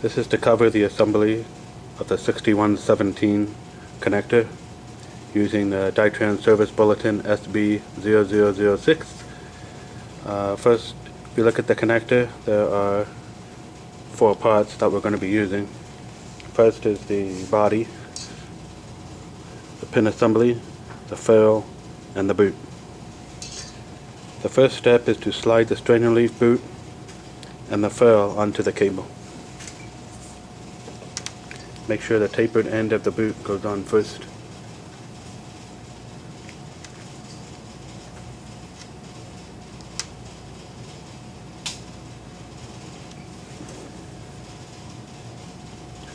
This is to cover the assembly of the 6117 connector using the Dytran Service Bulletin SB0006. First, if you look at the connector, there are 4 parts that we're going to be using. First is the body, the pin assembly, the ferrule, and the boot. The first step is to slide the strainer leaf boot and the ferrule onto the cable. Make sure the tapered end of the boot goes on first.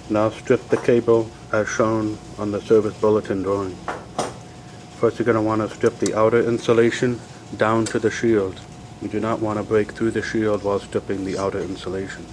Now strip the cable as shown on the service bulletin drawing. First you're going to want to strip the outer insulation down to the shield. You do not want to break through the shield while stripping the outer insulation.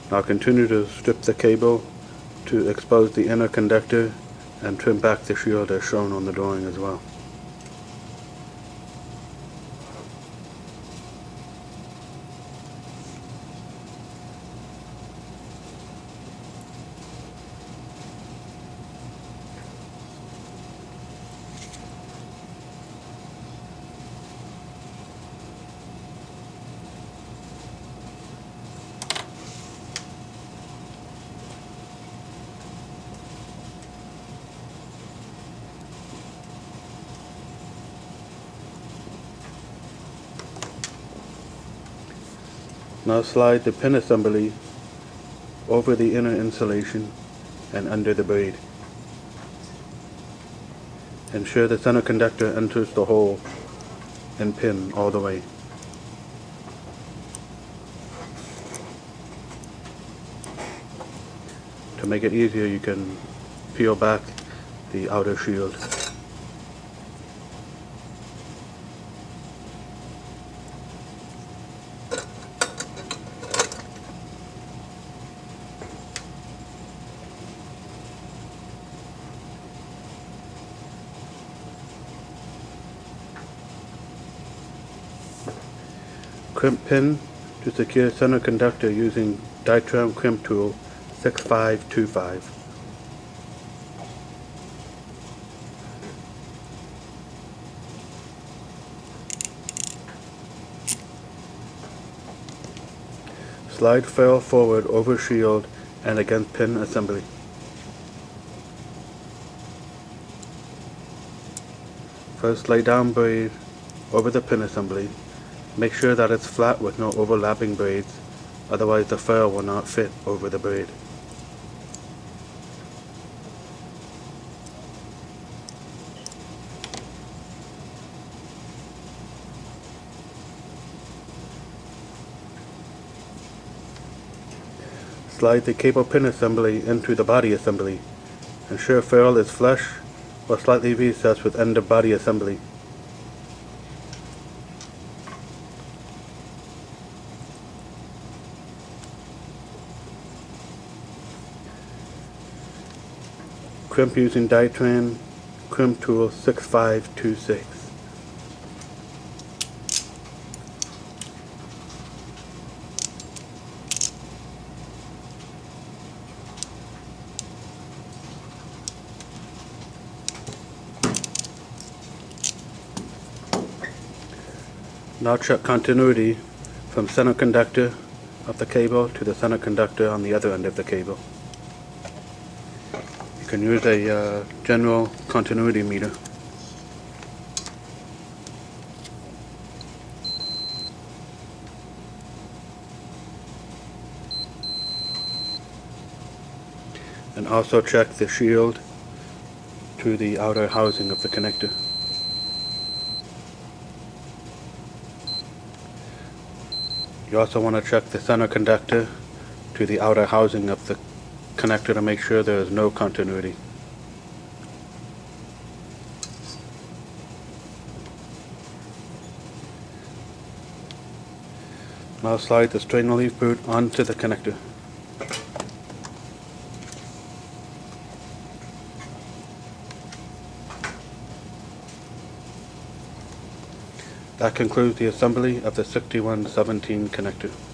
Now continue to strip the cable to expose the inner conductor and trim back the shield as shown on the drawing as well. Now slide the pin assembly over the inner insulation and under the braid. Ensure the center conductor enters the hole and pin all the way. To make it easier, you can peel back the outer shield. Crimp pin to secure center conductor using Dytran crimp tool 6525. Slide ferrule forward over shield and against pin assembly. First lay down braid over the pin assembly. Make sure that it's flat with no overlapping braids, otherwise the ferrule will not fit over the braid. Slide the cable pin assembly into the body assembly. Ensure ferrule is flush or slightly recessed with end of body assembly. Crimp using Dytran crimp tool 6526. Now check continuity from center conductor of the cable to the center conductor on the other end of the cable. You can use a general continuity meter. And also check the shield to the outer housing of the connector. You also want to check the center conductor to the outer housing of the connector to make sure there is no continuity. Now slide the strainer leaf boot onto the connector. That concludes the assembly of the 6117 connector.